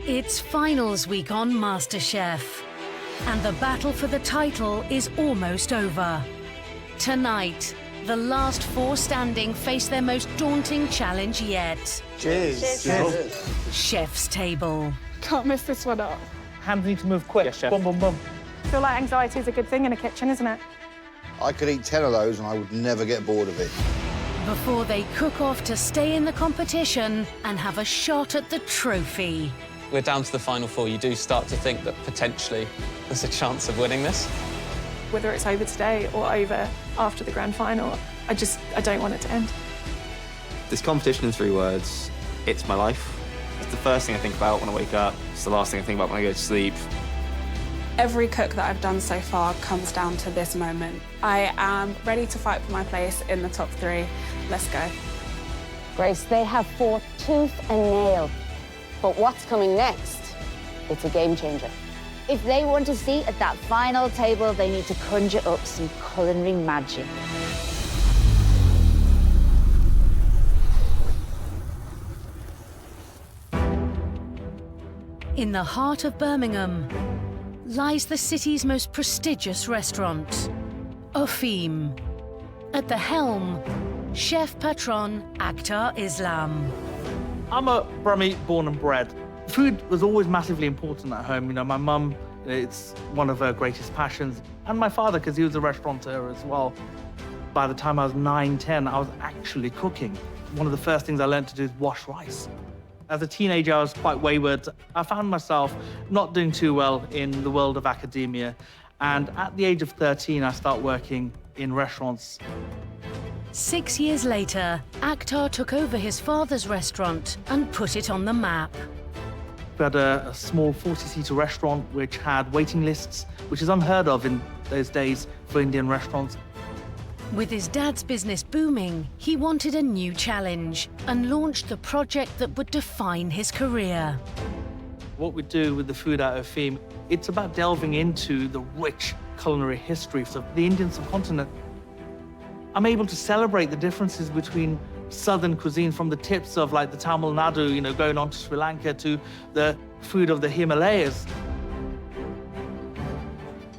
It's finals week on MasterChef, and the battle for the title is almost over. Tonight, the last four standing face their most daunting challenge yet. Cheers. Cheers. Chef's table. Can't mess this one up. Hands need to move quick. Yes, chef. Boom, boom, boom. I feel like anxiety is a good thing in a kitchen, isn't it? I could eat 10 of those and I would never get bored of it. Before they cook off to stay in the competition and have a shot at the trophy. We're down to the final four. You do start to think that potentially there's a chance of winning this. Whether it's over today or over after the grand final, I don't want it to end. This competition in 3 words, it's my life. It's the first thing I think about when I wake up. It's the last thing I think about when I go to sleep. Every cook that I've done so far comes down to this moment. I am ready to fight for my place in the top 3. Let's go. Grace, they have fought tooth and nail. But what's coming next? It's a game changer. If they want a seat at that final table, they need to conjure up some culinary magic. In the heart of Birmingham lies the city's most prestigious restaurant, Ofim. At the helm, chef patron Akhtar Islam. I'm a Brummie born and bred. Food was always massively important at home. You know, my mum, it's one of her greatest passions. And my father, because he was a restaurateur as well. By the time I was 9, 10, I was actually cooking. One of the first things I learned to do is wash rice. As a teenager, I was quite wayward. I found myself not doing too well in the world of academia. And at the age of 13, I started working in restaurants. 6 years later, Akhtar took over his father's restaurant and put it on the map. We had a small 40-seater restaurant which had waiting lists, which is unheard of in those days for Indian restaurants. With his dad's business booming, he wanted a new challenge and launched the project that would define his career. What we do with the food at Ofim, it's about delving into the rich culinary history of the Indian subcontinent. I'm able to celebrate the differences between southern cuisine from the tips of like the Tamil Nadu, you know, going on to Sri Lanka, to the food of the Himalayas.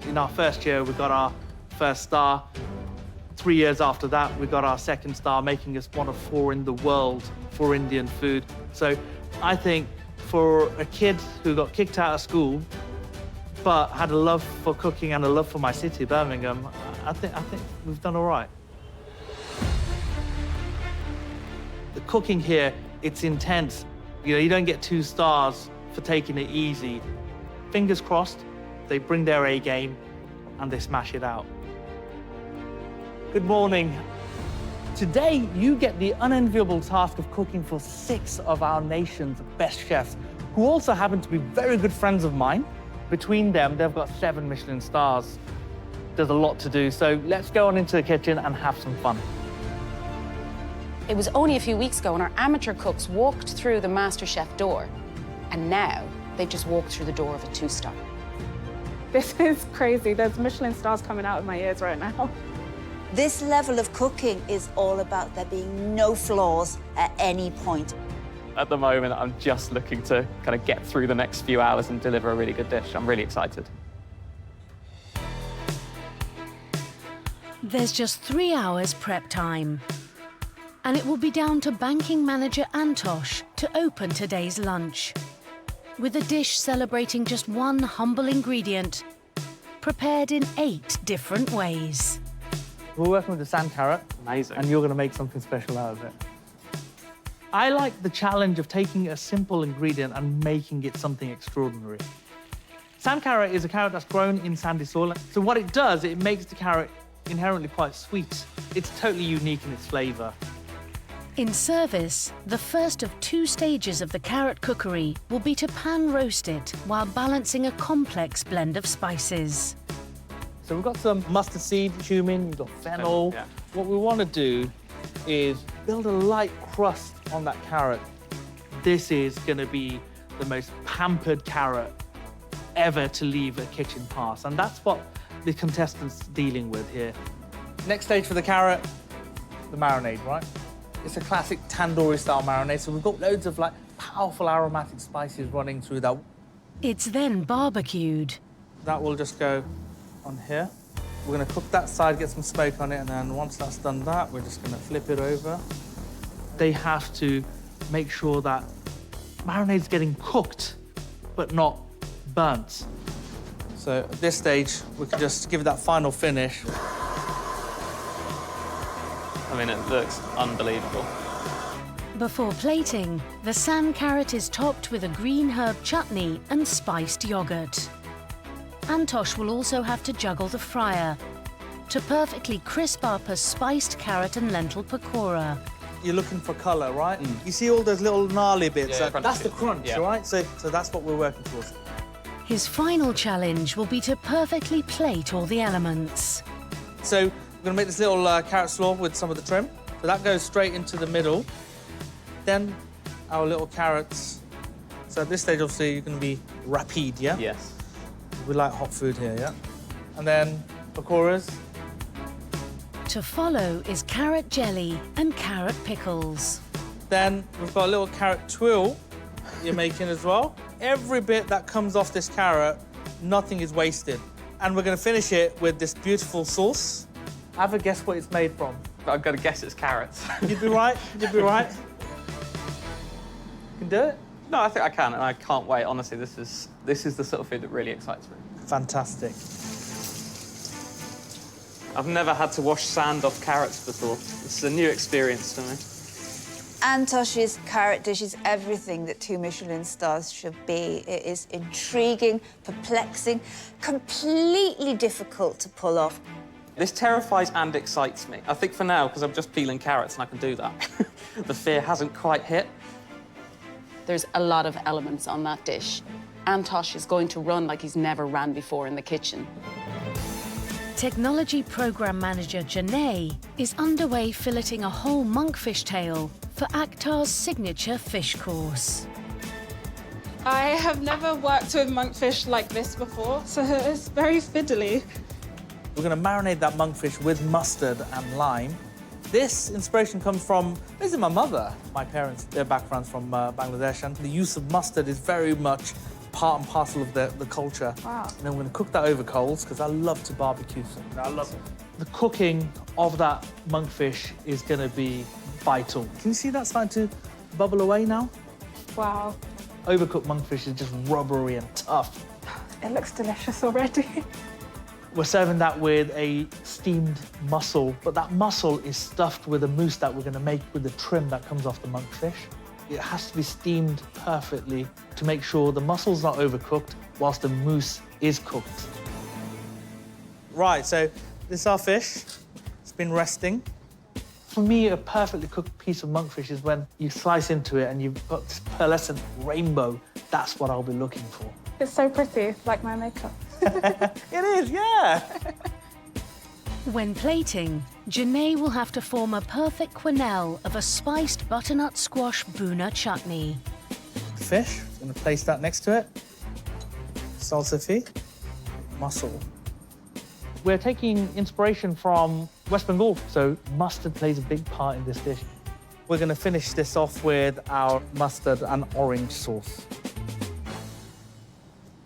In our first year, we got our first star. 3 years after that, we got our second star, making us one of 4 in the world for Indian food. So I think for a kid who got kicked out of school, but had a love for cooking and a love for my city, Birmingham, I think we've done all right. The cooking here, it's intense. You know, you don't get 2 stars for taking it easy. Fingers crossed, they bring their A game and they smash it out. Good morning. Today, you get the unenviable task of cooking for 6 of our nation's best chefs, who also happen to be very good friends of mine. Between them, they've got 7 Michelin stars. There's a lot to do, so let's go on into the kitchen and have some fun. It was only a few weeks ago when our amateur cooks walked through the MasterChef door, and now they've just walked through the door of a 2-star. This is crazy. There's Michelin stars coming out of my ears right now. This level of cooking is all about there being no flaws at any point. At the moment, I'm just looking to kind of get through the next few hours and deliver a really good dish. I'm really excited. There's just 3 hours prep time. And it will be down to banking manager Antosh to open today's lunch, with a dish celebrating just one humble ingredient, prepared in 8 different ways. We're working with the sand carrot. Amazing. And you're going to make something special out of it. I like the challenge of taking a simple ingredient and making it something extraordinary. Sand carrot is a carrot that's grown in sandy soil. So what it does, it makes the carrot inherently quite sweet. It's totally unique in its flavor. In service, the first of 2 stages of the carrot cookery will be to pan roast it while balancing a complex blend of spices. So we've got some mustard seed, cumin, we've got fennel. Yeah. What we want to do is build a light crust on that carrot. This is going to be the most pampered carrot ever to leave a kitchen pass, and that's what the contestants are dealing with here. Next stage for the carrot, the marinade, right? It's a classic tandoori style marinade, so we've got loads of like powerful aromatic spices running through that. It's then barbecued. That will just go on here. We're going to cook that side, get some smoke on it, and then once that's done that, we're just going to flip it over. They have to make sure that marinade's getting cooked, but not burnt. So at this stage, we can just give it that final finish. I mean, it looks unbelievable. Before plating, the sand carrot is topped with a green herb chutney and spiced yogurt. Antosh will also have to juggle the fryer to perfectly crisp up a spiced carrot and lentil pakora. You're looking for colour, right? You see all those little gnarly bits? Yeah, that's the crunchy. crunch, Yeah. right? So that's what we're working towards. His final challenge will be to perfectly plate all the elements. So we're going to make this little carrot slaw with some of the trim. So that goes straight into the middle. Then our little carrots. So at this stage, obviously, you're going to be rapide, yeah? Yes. We like hot food here, yeah? And then pakoras. To follow is carrot jelly and carrot pickles. Then we've got a little carrot twill you're making as well. Every bit that comes off this carrot, nothing is wasted. And we're going to finish it with this beautiful sauce. Have a guess what it's made from. I've got to guess it's carrots. You'd be right. You'd be right. You can do it? No, I think I can, and I can't wait. Honestly, this is the sort of food that really excites me. Fantastic. I've never had to wash sand off carrots before. This is a new experience for me. Antosh's carrot dish is everything that 2 Michelin stars should be. It is intriguing, perplexing, completely difficult to pull off. This terrifies and excites me. I think for now, because I'm just peeling carrots and I can do that, the fear hasn't quite hit. There's a lot of elements on that dish. Antosh is going to run like he's never ran before in the kitchen. Technology Programme Manager Janae is underway filleting a whole monkfish tail for Akhtar's signature fish course. I have never worked with monkfish like this before, so it's very fiddly. We're going to marinate that monkfish with mustard and lime. This inspiration comes from basically my mother. My parents, their background's from Bangladesh, and the use of mustard is very much part and parcel of the culture. Wow. And then we're going to cook that over coals, because I love to barbecue something. I love it. The cooking of that monkfish is going to be vital. Can you see that starting to bubble away now? Wow. Overcooked monkfish is just rubbery and tough. It looks delicious already. We're serving that with a steamed mussel, but that mussel is stuffed with a mousse that we're going to make with the trim that comes off the monkfish. It has to be steamed perfectly to make sure the mussel's not overcooked whilst the mousse is cooked. Right, so this is our fish. It's been resting. For me, a perfectly cooked piece of monkfish is when you slice into it and you've got this pearlescent rainbow. That's what I'll be looking for. It's so pretty, like my makeup. It is, yeah. When plating, Janae will have to form a perfect quenelle of a spiced butternut squash bhuna chutney. Fish, I'm going to place that next to it. Salsify, mussel. We're taking inspiration from West Bengal, so mustard plays a big part in this dish. We're going to finish this off with our mustard and orange sauce.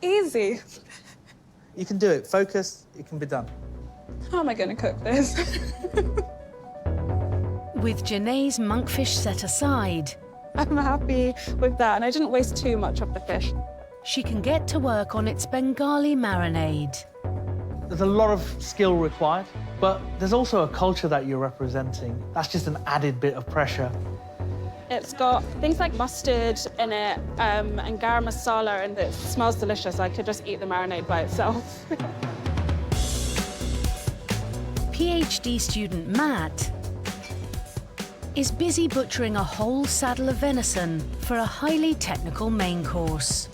Easy. You can do it. Focus, it can be done. How am I going to cook this? With Janae's monkfish set aside, I'm happy with that, and I didn't waste too much of the fish. she can get to work on its Bengali marinade. There's a lot of skill required, but there's also a culture that you're representing. That's just an added bit of pressure. It's got things like mustard in it and garam masala, and it smells delicious. I could just eat the marinade by itself. PhD student Matt is busy butchering a whole saddle of venison for a highly technical main course.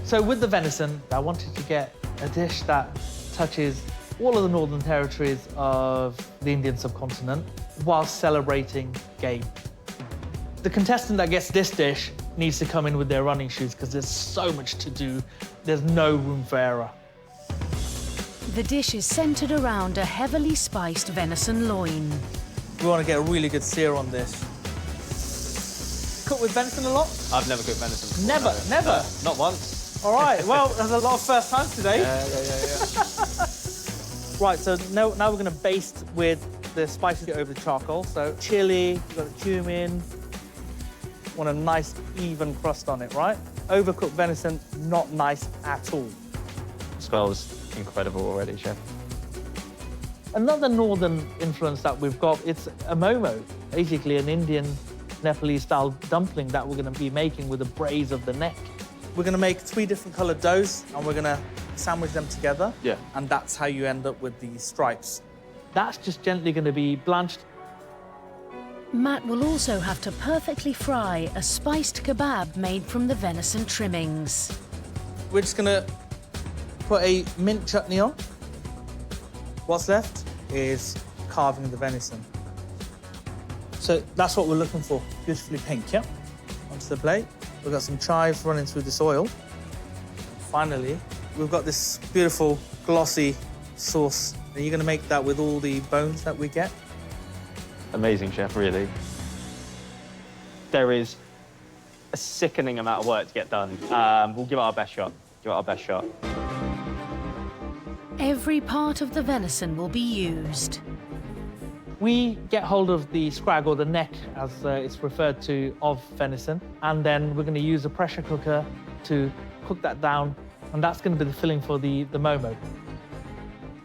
So with the venison, I wanted to get a dish that touches all of the northern territories of the Indian subcontinent while celebrating game. The contestant that gets this dish needs to come in with their running shoes because there's so much to do. There's no room for error. The dish is centered around a heavily spiced venison loin. We want to get a really good sear on this. cooked with venison a lot? I've never cooked venison before. Never, no. never? Not once. All right, well, there's a lot of first times today. Yeah. Right, so now we're going to baste with the spices over the charcoal. So chili, you've got cumin. Want a nice, even crust on it, right? Overcooked venison, not nice at all. Smells incredible already, chef. Another northern influence that we've got, it's a momo, basically an Indian Nepalese-style dumpling that we're going to be making with a braise of the neck. We're going to make 3 different coloured doughs, and we're going to sandwich them together. Yeah. And that's how you end up with these stripes. That's just gently going to be blanched. Matt will also have to perfectly fry a spiced kebab made from the venison trimmings. We're just going to put a mint chutney on. What's left is carving the venison. So that's what we're looking for, beautifully pink, yeah? Onto the plate. We've got some chives running through this oil. Finally, we've got this beautiful glossy sauce. And you're going to make that with all the bones that we get. Amazing, chef, really. There is a sickening amount of work to get done. We'll give it our best shot. Every part of the venison will be used. We get hold of the scrag, or the neck, as it's referred to, of venison, and then we're going to use a pressure cooker to cook that down, and that's going to be the filling for the momo.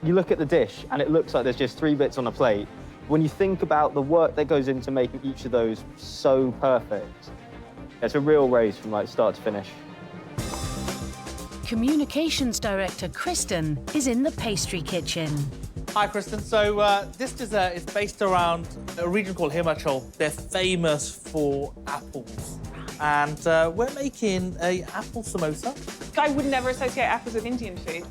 You look at the dish, and it looks like there's just 3 bits on a plate. When you think about the work that goes into making each of those so perfect, it's a real race from like start to finish. Communications Director Kristen is in the pastry kitchen. Hi, Kristen. So this dessert is based around a region called Himachal. They're famous for apples. And we're making an apple samosa. I would never associate apples with Indian food.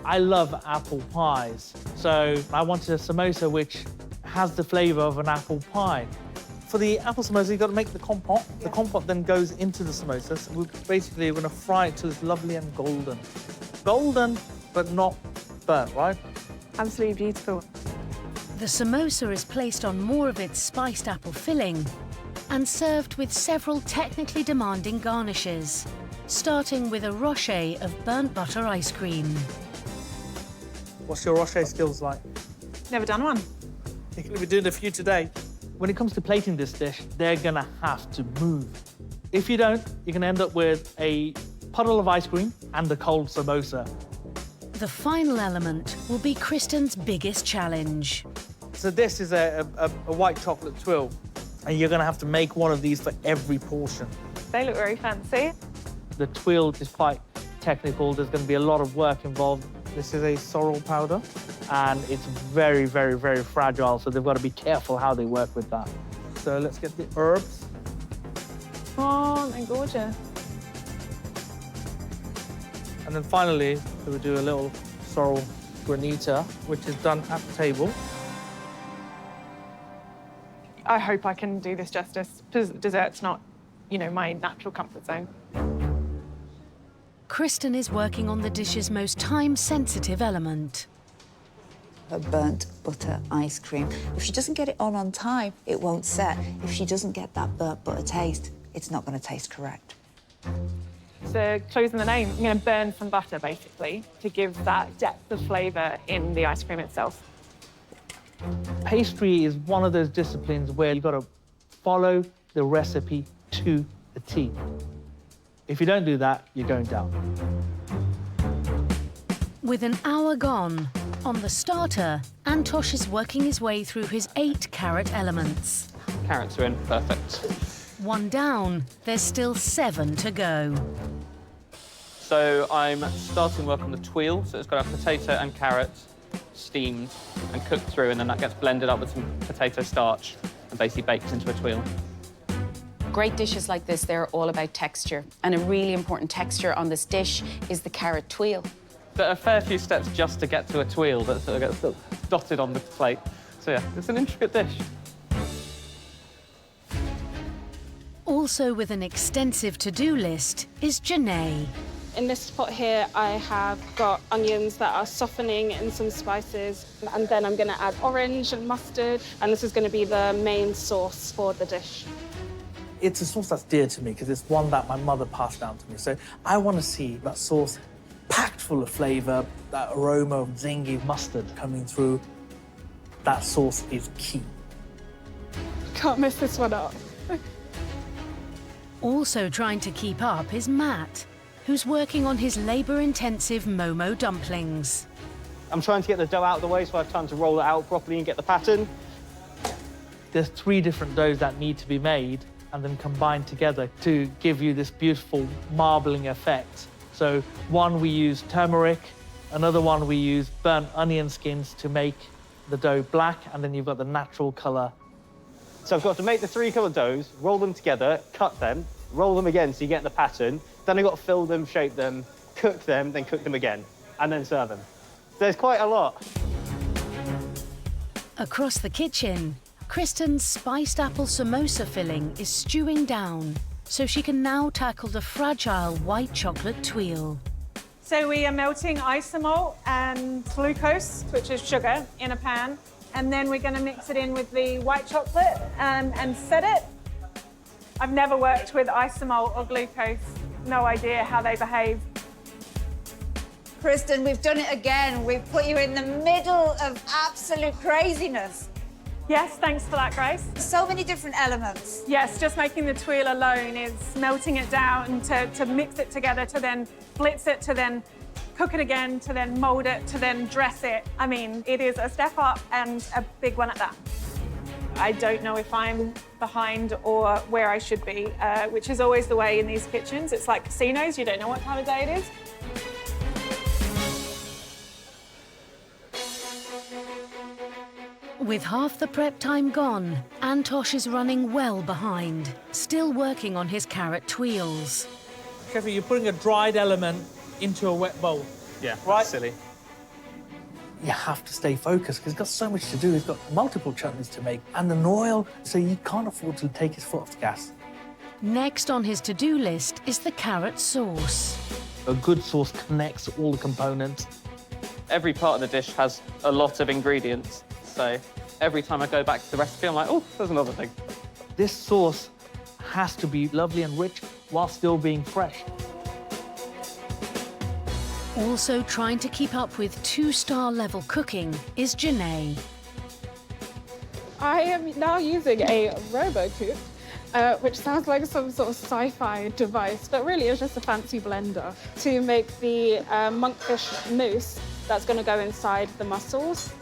I love apple pies. So I wanted a samosa which has the flavour of an apple pie. For the apple samosa, you've got to make the compote. The compote then goes into the samosa. So we're going to fry it till it's lovely and golden. Golden, but not burnt, right? Absolutely beautiful. The samosa is placed on more of its spiced apple filling and served with several technically demanding garnishes, starting with a rocher of burnt butter ice cream. What's your rocher skills like? Never done one. You're going to be doing a few today. When it comes to plating this dish, they're going to have to move. If you don't, you're going to end up with a puddle of ice cream and a cold samosa. The final element will be Kristen's biggest challenge. So this is a white chocolate twill, and you're going to have to make one of these for every portion. They look very fancy. The twill is quite technical. There's going to be a lot of work involved. This is a sorrel powder, and it's very, very, very fragile, so they've got to be careful how they work with that. So let's get the herbs. Oh, they're gorgeous. And then finally, we'll do a little sorrel granita, which is done at the table. I hope I can do this justice, because dessert's not, you know, my natural comfort zone. Kristen is working on the dish's most time-sensitive element. A burnt butter ice cream. If she doesn't get it on time, it won't set. If she doesn't get that burnt butter taste, it's not going to taste correct. The clue's in the name. I'm going to burn some butter, basically, to give that depth of flavour in the ice cream itself. Pastry is one of those disciplines where you've got to follow the recipe to the T. If you don't do that, you're going down. With an hour gone, on the starter, Antosh is working his way through his 8 carrot elements. Carrots are in, perfect. 1 down, there's still 7 to go. So I'm starting work on the tuile, so it's got a potato and carrot steamed and cooked through, and then that gets blended up with some potato starch and basically baked into a tuile. Great dishes like this, they're all about texture. And a really important texture on this dish is the carrot tuile. But a fair few steps just to get to a tuile that sort of gets dotted on the plate. So yeah, it's an intricate dish. Also with an extensive to-do list is Janae. In this pot here, I have got onions that are softening in some spices, and then I'm going to add orange and mustard, and this is going to be the main sauce for the dish. It's a sauce that's dear to me because it's one that my mother passed down to me. So I want to see that sauce packed full of flavour, that aroma of zingy mustard coming through. That sauce is key. Can't mess this one up. Also trying to keep up is Matt, who's working on his labour-intensive Momo dumplings. I'm trying to get the dough out of the way so I have time to roll it out properly and get the pattern. There's 3 different doughs that need to be made and then combined together to give you this beautiful marbling effect. So one we use turmeric, another one we use burnt onion skins to make the dough black, and then you've got the natural colour. So I've got to make the 3 colour doughs, roll them together, cut them, roll them again so you get the pattern. Then I've got to fill them, shape them, cook them, then cook them again, and then serve them. There's quite a lot. Across the kitchen, Kristen's spiced apple samosa filling is stewing down, so she can now tackle the fragile white chocolate tuile. So we are melting isomalt and glucose, which is sugar, in a pan. And then we're going to mix it in with the white chocolate and set it. I've never worked with isomalt or glucose. No idea how they behave. Kristen, we've done it again. We've put you in the middle of absolute craziness. Yes, thanks for that, Grace. So many different elements. Yes, just making the tuile alone is melting it down to mix it together, to then blitz it, to then cook it again, to then mould it, to then dress it. I mean, it is a step up and a big one at that. I don't know if I'm behind or where I should be, which is always the way in these kitchens. It's like casinos, you don't know what time of day it is. With half the prep time gone, Antosh is running well behind, still working on his carrot tuiles. Careful, you're putting a dried element into a wet bowl. Yeah, Right. that's silly. You have to stay focused because he's got so much to do. He's got multiple chutneys to make and an oil, so you can't afford to take his foot off the gas. Next on his to-do list is the carrot sauce. A good sauce connects all the components. Every part of the dish has a lot of ingredients, so every time I go back to the recipe, I'm like, oh, there's another thing. This sauce has to be lovely and rich while still being fresh. Also trying to keep up with 2-star level cooking is Janae. I am now using a RoboCook, which sounds like some sort of sci-fi device, but really is just a fancy blender to make the monkfish mousse that's going to go inside the mussels.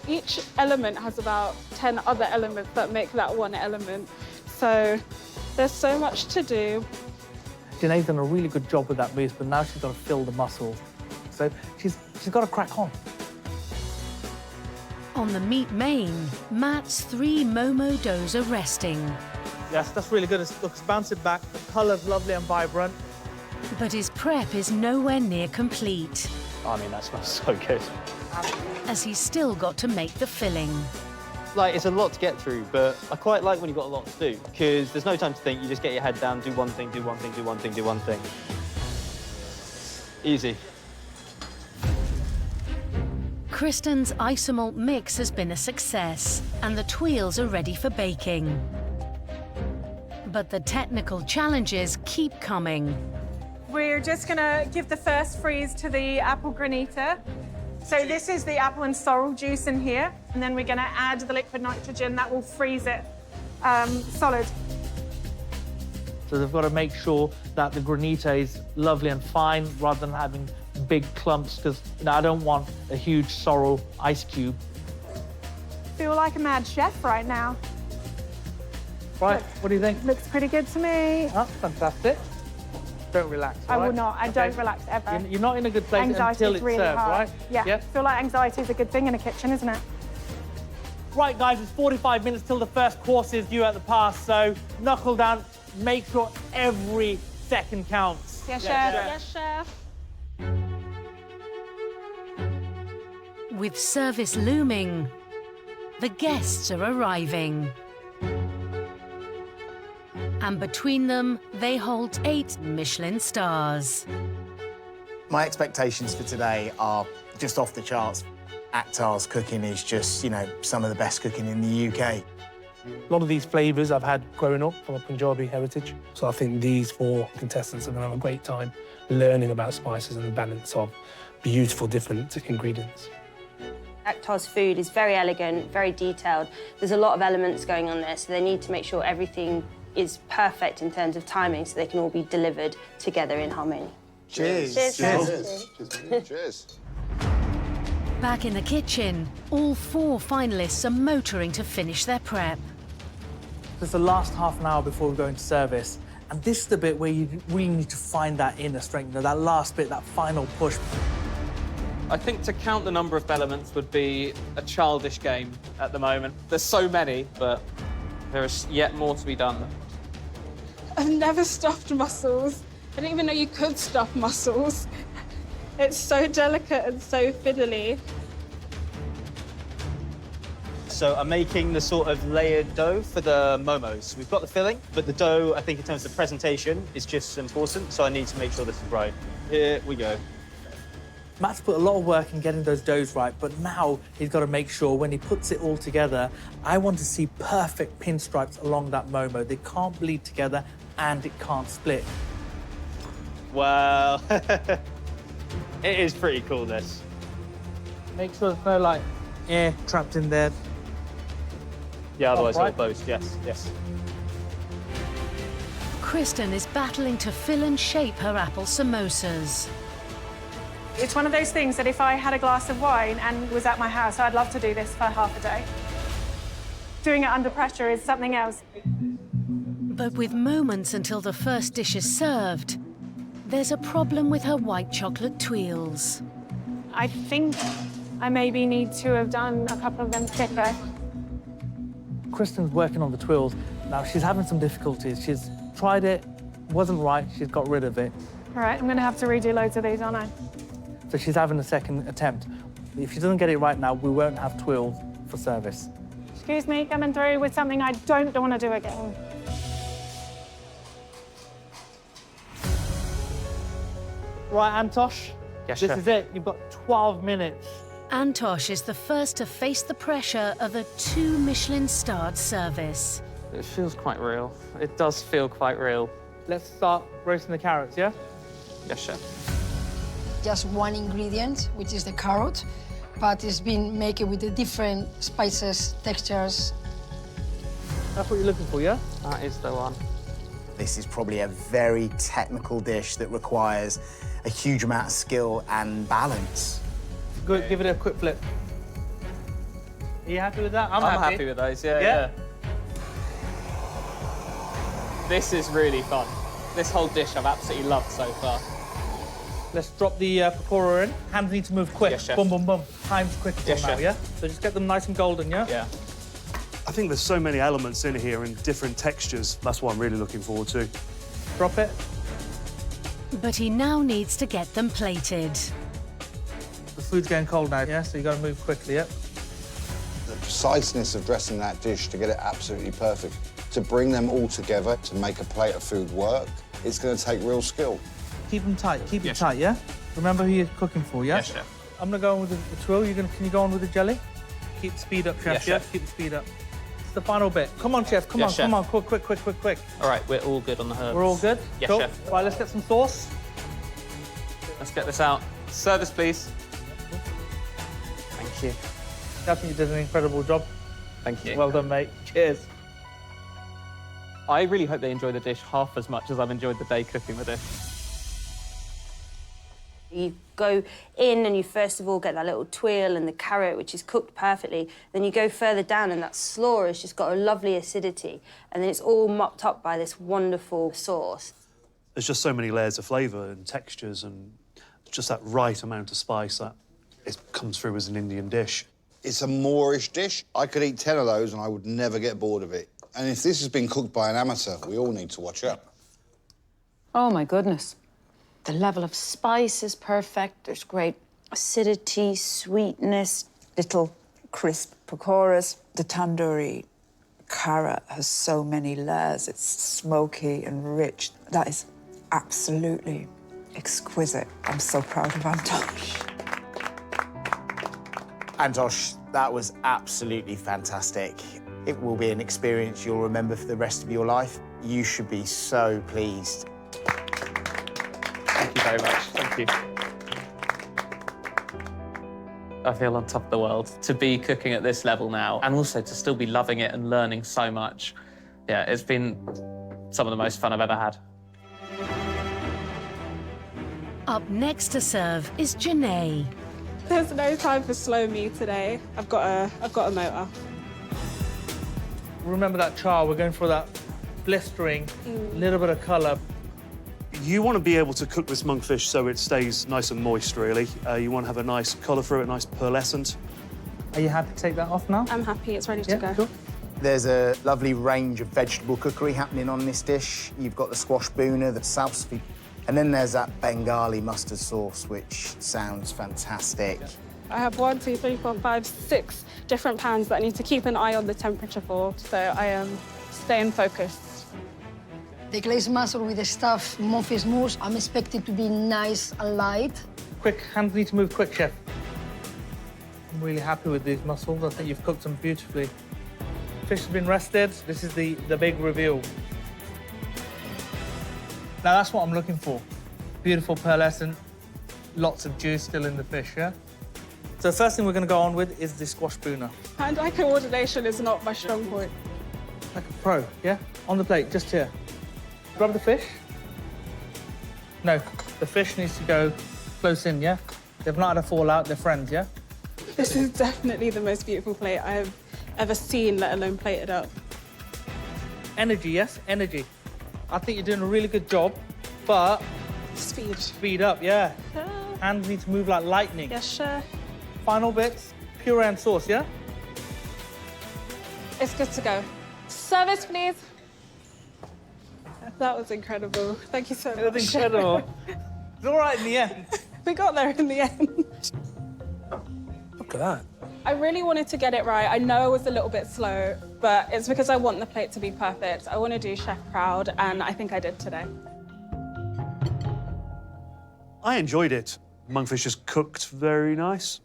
Each element has about 10 other elements that make that one element. So there's so much to do. Janae's done a really good job with that mousse, but now she's got to fill the mussels. So she's got to crack on. On the meat main, Matt's 3 Momo doughs are resting. Yes, that's really good. It's bouncing back. The colour's lovely and vibrant. But his prep is nowhere near complete, I mean, that smells so good. as he's still got to make the filling. Like, it's a lot to get through, but I quite like when you've got a lot to do, because there's no time to think. You just get your head down, do one thing, do one thing, do one thing, do one thing. Easy. Kristen's isomalt mix has been a success, and the tuiles are ready for baking. But the technical challenges keep coming. We're just going to give the first freeze to the apple granita. So this is the apple and sorrel juice in here, and then we're going to add the liquid nitrogen that will freeze it solid. So they've got to make sure that the granita is lovely and fine rather than having big clumps, because I don't want a huge sorrel ice cube. Feel like a mad chef right now. Right, what do you think? Looks pretty good to me. Oh, fantastic. Don't relax, I all will right? not. I don't relax ever. You're not in a good place Anxiety until is it's really served, hard. right? Yeah. Yep. Feel like anxiety is a good thing in a kitchen, isn't it? Right, guys, it's 45 minutes till the first course is due at the pass, so knuckle down, make sure every second counts. Yes, chef. Yes, chef. With service looming, the guests are arriving. And between them, they hold 8 Michelin stars. My expectations for today are just off the charts. Akhtar's cooking is just, some of the best cooking in the UK. A lot of these flavours I've had growing up from a Punjabi heritage. So I think these 4 contestants are going to have a great time learning about spices and the balance of beautiful different ingredients. Akhtar's food is very elegant, very detailed. There's a lot of elements going on there, so they need to make sure everything is perfect in terms of timing so they can all be delivered together in harmony. Cheers. Cheers. Cheers. Cheers. Cheers. Back in the kitchen, all 4 finalists are motoring to finish their prep. It's the last half an hour before we go into service, and this is the bit where you really need to find that inner strength, that last bit, that final push. I think to count the number of elements would be a childish game at the moment. There's so many, but there is yet more to be done. I've never stuffed mussels. I didn't even know you could stuff mussels. It's so delicate and so fiddly. So I'm making the sort of layered dough for the momos. We've got the filling, but the dough, I think in terms of presentation, is just as important, so I need to make sure this is right. Here we go. Matt's put a lot of work in getting those doughs right, but now he's got to make sure when he puts it all together, I want to see perfect pinstripes along that momo. They can't bleed together and it can't split. Well, it is pretty cool, this. Make sure there's no, like, air trapped in there. Yeah, otherwise right. it'll boast, yes, yes. Kristen is battling to fill and shape her apple samosas. It's one of those things that if I had a glass of wine and was at my house, I'd love to do this for half a day. Doing it under pressure is something else. But with moments until the first dish is served, there's a problem with her white chocolate tuiles. I think I maybe need to have done a couple of them thicker. Kristen's working on the twirls. Now, she's having some difficulties. She's tried it, wasn't right, she's got rid of it. All right, I'm going to have to redo loads of these, aren't I? So she's having a second attempt. If she doesn't get it right now, we won't have twirls for service. Excuse me, coming through with something I don't want to do again. Right, Antosh? Yes, This chef. is it. You've got 12 minutes. Antosh is the first to face the pressure of a 2 Michelin-starred service. It feels quite real. It does feel quite real. Let's start roasting the carrots, yeah? Yes, chef. Just one ingredient, which is the carrot, but it's been made with the different spices, textures. That's what you're looking for, yeah? That is the one. This is probably a very technical dish that requires a huge amount of skill and balance. Good, give it a quick flip. Are you happy with that? I'm happy with those, yeah. This is really fun. This whole dish I've absolutely loved so far. Let's drop the pakora in. Hands need to move quick. Yes, chef. Boom, boom, boom. Time's critical Yes, now, chef. yeah? So just get them nice and golden, yeah? Yeah. I think there's so many elements in here and different textures. That's what I'm really looking forward to. Drop it. But he now needs to get them plated. The food's getting cold now, yeah? So you got to move quickly, yeah? The preciseness of dressing that dish to get it absolutely perfect, to bring them all together, to make a plate of food work, it's going to take real skill. Keep them tight. Keep Yes, it tight, yeah? Remember who you're cooking for, yeah? Yes, chef. I'm going to go on with the twirl. Can you go on with the jelly? Keep the speed up, chef. Yes, Yeah, chef. keep the speed up. It's the final bit. Come on, chef. Come Yes, on, chef. come on. Quick, quick, quick, quick. All right, we're all good on the herbs. We're all good? Yes, cool. chef. Right, let's get some sauce. Let's get this out. Service, please. Thank you. I think you did an incredible job. Thank you. Well done, mate. Cheers. I really hope they enjoy the dish half as much as I've enjoyed the day cooking the dish. You go in and you first of all get that little tuile and the carrot, which is cooked perfectly. Then you go further down and that slaw has just got a lovely acidity. And then it's all mopped up by this wonderful sauce. There's just so many layers of flavour and textures and just that right amount of spice that it comes through as an Indian dish. It's a Moorish dish. I could eat 10 of those and I would never get bored of it. And if this has been cooked by an amateur, we all need to watch out. Oh, my goodness. The level of spice is perfect. There's great Acidity, sweetness, little crisp pakoras. The tandoori carrot has so many layers. It's smoky and rich. That is absolutely exquisite. I'm so proud of Antosh. Antosh, that was absolutely fantastic. It will be an experience you'll remember for the rest of your life. You should be so pleased. Thank you very much. Thank you. I feel on top of the world to be cooking at this level now, and also to still be loving it and learning so much. Yeah, it's been some of the most fun I've ever had. Up next to serve is Janae. There's no time for slow me today. I've got a motor. Remember that char, we're going for that blistering, little bit of colour. You want to be able to cook this monkfish so it stays nice and moist, really. You want to have a nice colour through it, nice pearlescent. Are you happy to take that off now? I'm happy, it's ready to go. Cool. There's a lovely range of vegetable cookery happening on this dish. You've got the squash boona, the salsa, and then there's that Bengali mustard sauce, which sounds fantastic. I have 1, 2, 3, 4, 5, 6 different pans that I need to keep an eye on the temperature for, so I am staying focused. The glazed mussel with the stuffed monfish mousse, I'm expecting to be nice and light. Quick, hands need to move quick, chef. I'm really happy with these mussels. I think you've cooked them beautifully. Fish has been rested. This is the big reveal. Now that's what I'm looking for. Beautiful pearlescent, lots of juice still in the fish, yeah? So the first thing we're going to go on with is the squash boona. Hand-eye coordination is not my strong point. Like a pro, yeah? On the plate, just here. Grab the fish. No, the fish needs to go close in, yeah? They've not had a fallout, they're friends, yeah? This is definitely the most beautiful plate I have ever seen, let alone plated up. Energy, yes? Energy. I think you're doing a really good job, but... Speed. Speed up, yeah. Hands need to move like lightning. Yes, sure. Final bits, puree and sauce, yeah? It's good to go. Service, please. That was incredible. Thank you so much. It was incredible. It's all right in the end. We got there in the end. Look at that. I really wanted to get it right. I know I was a little bit slow, but it's because I want the plate to be perfect. I want to do Chef proud, and I think I did today. I enjoyed it. Monkfish is cooked very nice.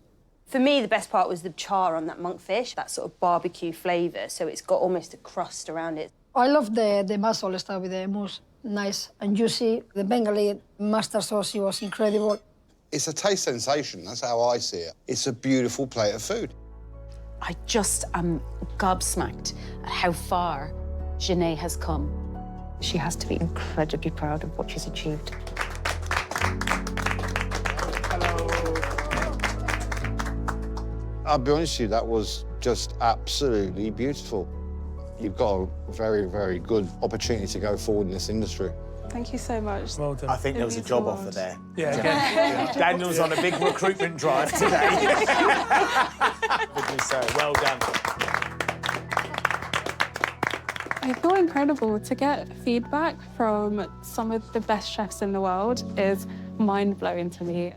For me, the best part was the char on that monkfish, that sort of barbecue flavour, so it's got almost a crust around it. I love the mussel stuff with the mousse, nice and juicy. The Bengali mustard sauce was incredible. It's a taste sensation, that's how I see it. It's a beautiful plate of food. I just am gobsmacked at how far Janae has come. She has to be incredibly proud of what she's achieved. I'll be honest with you, that was just absolutely beautiful. You've got a very, very good opportunity to go forward in this industry. Thank you so much. Well done. I think there was a job offer there. Yeah, again. Daniel's on a big recruitment drive today. Goodness, so well done. I feel incredible. To get feedback from some of the best chefs in the world is mind-blowing to me.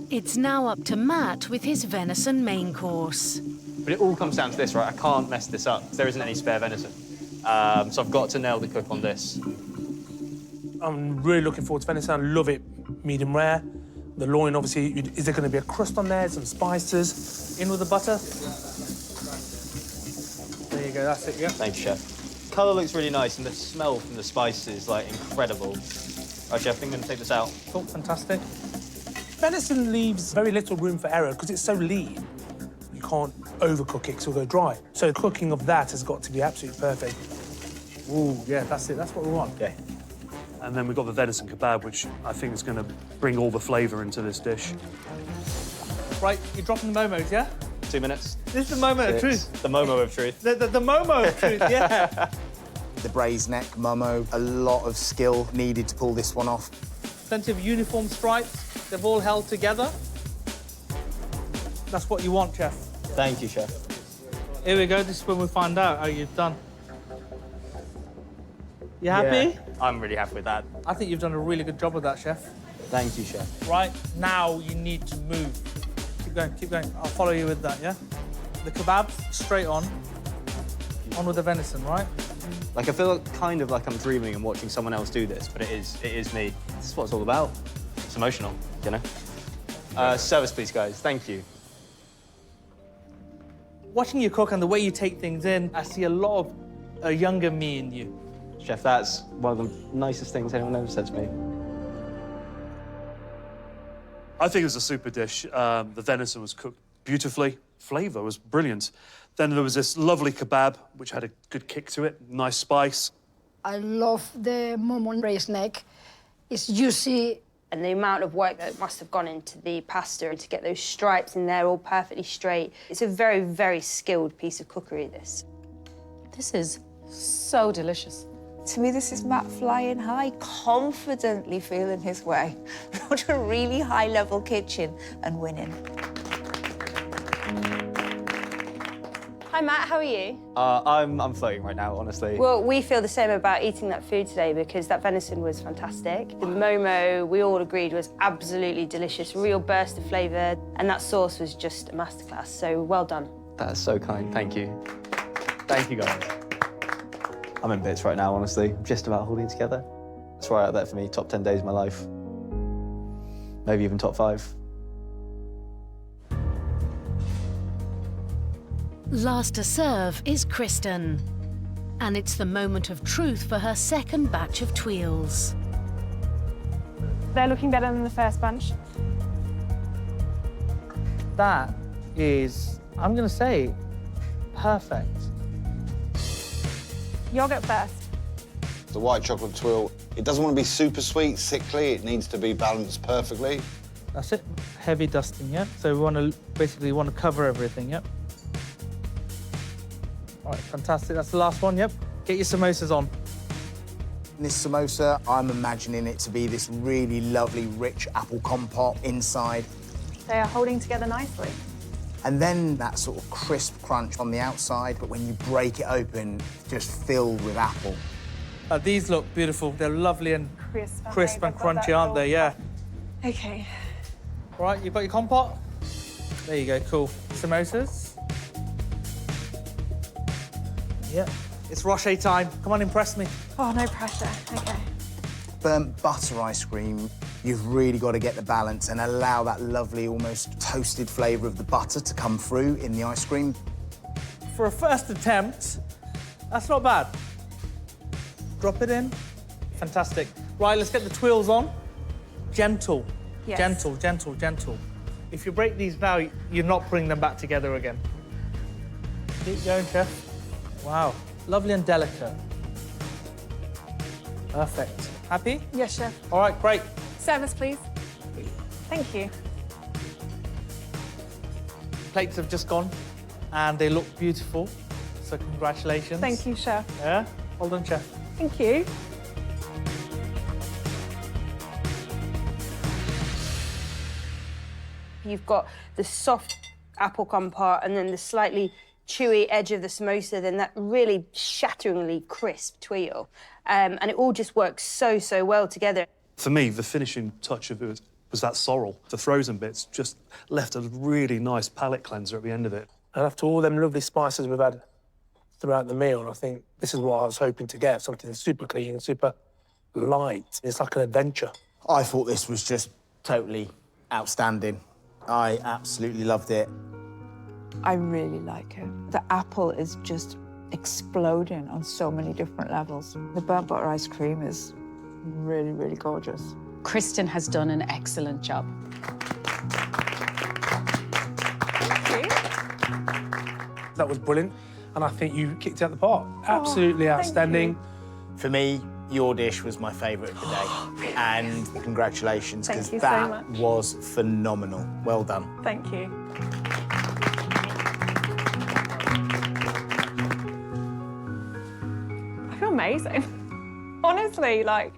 It's now up to Matt with his venison main course. But it all comes down to this, right? I can't mess this up. There isn't any spare venison. So I've got to nail the cook on this. I'm really looking forward to venison. I love it medium rare. The loin, obviously, is there going to be a crust on there, some spices? In with the butter. There you go, that's it, yeah? Thanks, Chef. Colour looks really nice, and the smell from the spices, like, incredible. All right, Chef, I'm going to take this out. Cool, fantastic. Venison leaves very little room for error because it's so lean. You can't overcook it because it'll go dry. So cooking of that has got to be absolutely perfect. Ooh, yeah, that's it. That's what we want. Okay. And then we've got the venison kebab, which I think is going to bring all the flavour into this dish. Right, you're dropping the momos, yeah? 2 minutes. This is the moment of truth. The momo of truth. The momo of truth, yeah. The braised neck, mummo, a lot of skill needed to pull this one off. Plenty of uniform stripes. They've all held together. That's what you want, Chef. Thank you, Chef. Here we go. This is when we find out how you've done. You happy? Yeah, I'm really happy with that. I think you've done a really good job of that, Chef. Thank you, Chef. Right, now you need to move. Keep going, keep going. I'll follow you with that, yeah? The kebab, straight on. On with the venison, right? Like, I feel kind of like I'm dreaming and watching someone else do this, but it is me. This is what it's all about. It's emotional, you know? Service, please, guys. Thank you. Watching you cook and the way you take things in, I see a lot of a younger me in you. Chef, that's one of the nicest things anyone ever said to me. I think it was a super dish. The venison was cooked beautifully. Flavour was brilliant. Then there was this lovely kebab, which had a good kick to it, nice spice. I love the Momon braised neck. It's juicy. And the amount of work that must have gone into the pasta to get those stripes in there all perfectly straight. It's a very, very skilled piece of cookery, this. This is so delicious. To me, this is Matt flying high, confidently feeling his way to a really high-level kitchen and winning. Hi, Matt, how are you? I'm floating right now, honestly. Well, we feel the same about eating that food today because that venison was fantastic. The momo, we all agreed, was absolutely delicious, real burst of flavour, and that sauce was just a masterclass, so well done. That's so kind, thank you. Thank you, guys. I'm in bits right now, honestly. I'm just about holding it together. It's right out there for me, top 10 days of my life. Maybe even top 5. Last to serve is Kristen. And it's the moment of truth for her second batch of tuiles. They're looking better than the first bunch. That is, I'm going to say, perfect. Yogurt first. The white chocolate tuile, it doesn't want to be super sweet, sickly. It needs to be balanced perfectly. That's it. Heavy dusting, yeah? So we want to basically cover everything, yep. All right, fantastic. That's the last one, yep. Get your samosas on. This samosa, I'm imagining it to be this really lovely, rich apple compote inside. They are holding together nicely. And then that sort of crisp crunch on the outside, but when you break it open, just filled with apple. These look beautiful. They're lovely and Crisp and crunchy, aren't they? Yeah. Okay. All right, you've got your compote? There you go, cool. Samosas. Yeah. It's Rocher time. Come on, impress me. Oh, no pressure. Okay. Burnt butter ice cream, you've really got to get the balance and allow that lovely, almost toasted flavour of the butter to come through in the ice cream. For a first attempt, that's not bad. Drop it in. Fantastic. Right, let's get the tuiles on. Gentle. Yes. Gentle, gentle, gentle. If you break these now, you're not putting them back together again. Keep going, chef. Wow, lovely and delicate. Perfect. Happy? Yes, chef. All right, great. Service, please. Thank you. Plates have just gone, and they look beautiful. So congratulations. Thank you, chef. Yeah, well done, chef. Thank you. You've got the soft apple compote and then the slightly chewy edge of the samosa, then that really shatteringly crisp tuile. And it all just works so, so well together. For me, the finishing touch of it was that sorrel. The frozen bits just left a really nice palate cleanser at the end of it. And after all them lovely spices we've had throughout the meal, I think this is what I was hoping to get, something super clean, super light. It's like an adventure. I thought this was just totally outstanding. I absolutely loved it. I really like it. The apple is just exploding on so many different levels. The burnt butter ice cream is really, really gorgeous. Kristen has done an excellent job. That was brilliant, and I think you kicked it out the park. Absolutely outstanding. For me, your dish was my favourite of the day. And congratulations, because Thank you so much. was phenomenal. Well done. Thank you. I feel amazing. Honestly, like,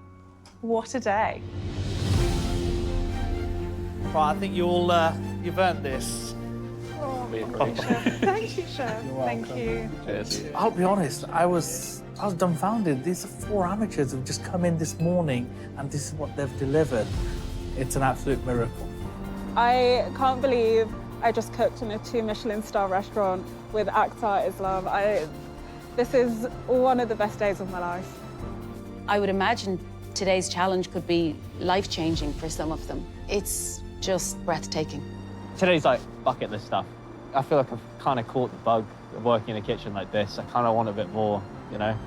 what a day. Right, I think you've earned this. Oh, thank you, chef. Thank you. Cheers. I'll be honest, I was dumbfounded. These 4 amateurs have just come in this morning, and this is what they've delivered. It's an absolute miracle. I can't believe I just cooked in a 2 Michelin-star restaurant with Akhtar Islam. This is one of the best days of my life. I would imagine today's challenge could be life-changing for some of them. It's just breathtaking. Today's like bucket list stuff. I feel like I've kind of caught the bug of working in a kitchen like this. I kind of want a bit more, you know?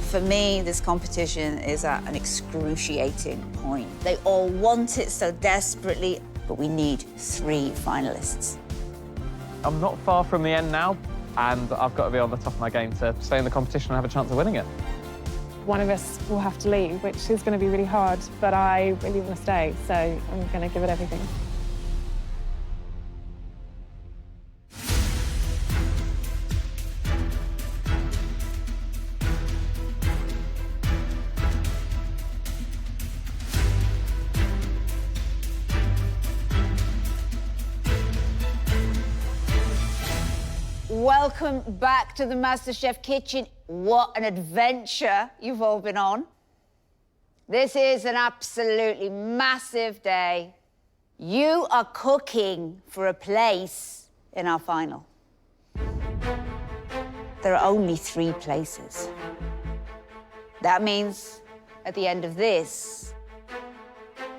For me, this competition is at an excruciating point. They all want it so desperately, but we need 3 finalists. I'm not far from the end now, and I've got to be on the top of my game to stay in the competition and have a chance of winning it. One of us will have to leave, which is going to be really hard, but I really want to stay, so I'm going to give it everything. Welcome back to the MasterChef kitchen. What an adventure you've all been on. This is an absolutely massive day. You are cooking for a place in our final. There are only 3 places. That means at the end of this,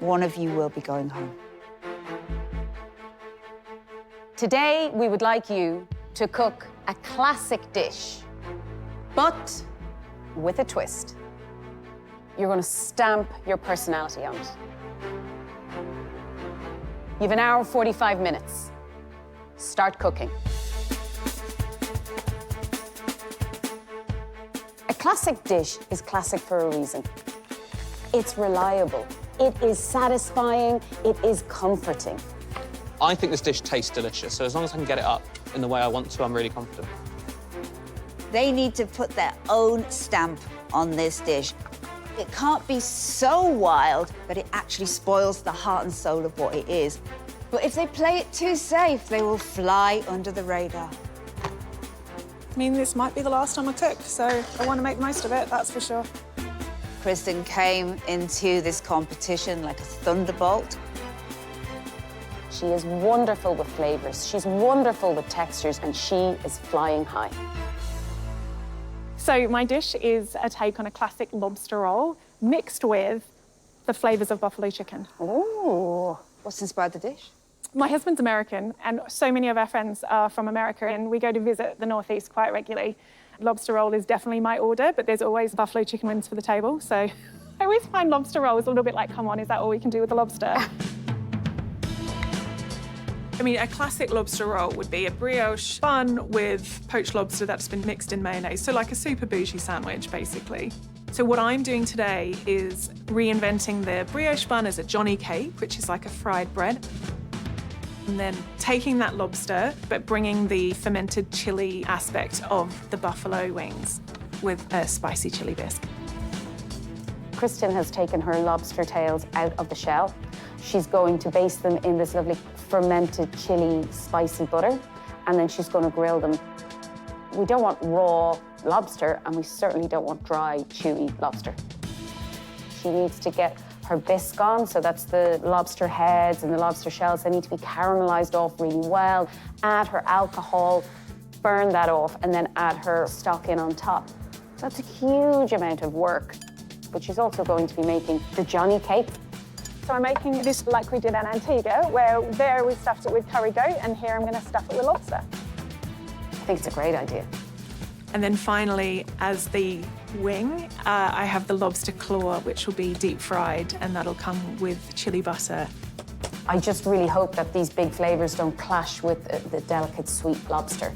one of you will be going home. Today, we would like you to cook a classic dish, but with a twist. You're going to stamp your personality on it. You have 1 hour, 45 minutes. Start cooking. A classic dish is classic for a reason. It's reliable, it is satisfying, it is comforting. I think this dish tastes delicious, so as long as I can get it up in the way I want to, I'm really confident. They need to put their own stamp on this dish. It can't be so wild that it actually spoils the heart and soul of what it is. But if they play it too safe, they will fly under the radar. I mean, this might be the last time I cook, so I want to make the most of it, that's for sure. Kristen came into this competition like a thunderbolt. She is wonderful with flavors, she's wonderful with textures, and she is flying high. So my dish is a take on a classic lobster roll mixed with the flavors of buffalo chicken. Ooh, what's inspired the dish? My husband's American, and so many of our friends are from America, and we go to visit the Northeast quite regularly. Lobster roll is definitely my order, but there's always buffalo chicken wings for the table, so I always find lobster roll is a little bit like, come on, is that all we can do with the lobster? I mean, a classic lobster roll would be a brioche bun with poached lobster that's been mixed in mayonnaise, so like a super bougie sandwich, basically. So what I'm doing today is reinventing the brioche bun as a Johnny cake, which is like a fried bread, and then taking that lobster, but bringing the fermented chili aspect of the buffalo wings with a spicy chili bisque. Kristen has taken her lobster tails out of the shell. She's going to baste them in this lovely fermented chili spicy butter, and then she's going to grill them. We don't want raw lobster, and we certainly don't want dry, chewy lobster. She needs to get her bisque on, so that's the lobster heads and the lobster shells. They need to be caramelized off really well. Add her alcohol, burn that off, and then add her stock in on top. So that's a huge amount of work, but she's also going to be making the Johnny cake. So I'm making this like we did in Antigua, where there we stuffed it with curry goat, and here I'm going to stuff it with lobster. I think it's a great idea. And then finally, as the wing, I have the lobster claw, which will be deep fried, and that'll come with chili butter. I just really hope that these big flavors don't clash with the delicate sweet lobster.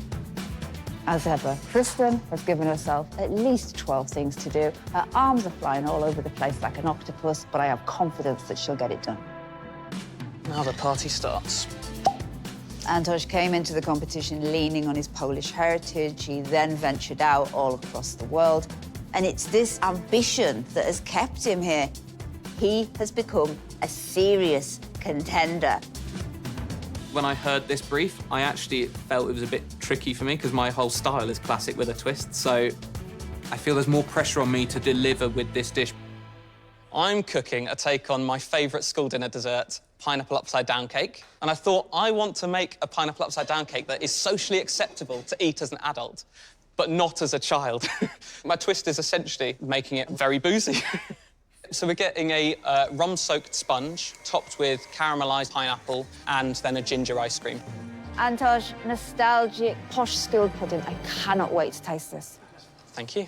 As ever, Kristen has given herself at least 12 things to do. Her arms are flying all over the place like an octopus, but I have confidence that she'll get it done. Now the party starts. Antoś came into the competition leaning on his Polish heritage. He then ventured out all across the world. And it's this ambition that has kept him here. He has become a serious contender. When I heard this brief, I actually felt it was a bit tricky for me because my whole style is classic with a twist. So I feel there's more pressure on me to deliver with this dish. I'm cooking a take on my favourite school dinner dessert, pineapple upside-down cake. And I thought, I want to make a pineapple upside-down cake that is socially acceptable to eat as an adult, but not as a child. My twist is essentially making it very boozy. So we're getting a rum-soaked sponge topped with caramelised pineapple and then a ginger ice cream. Antosh, nostalgic posh school pudding. I cannot wait to taste this. Thank you.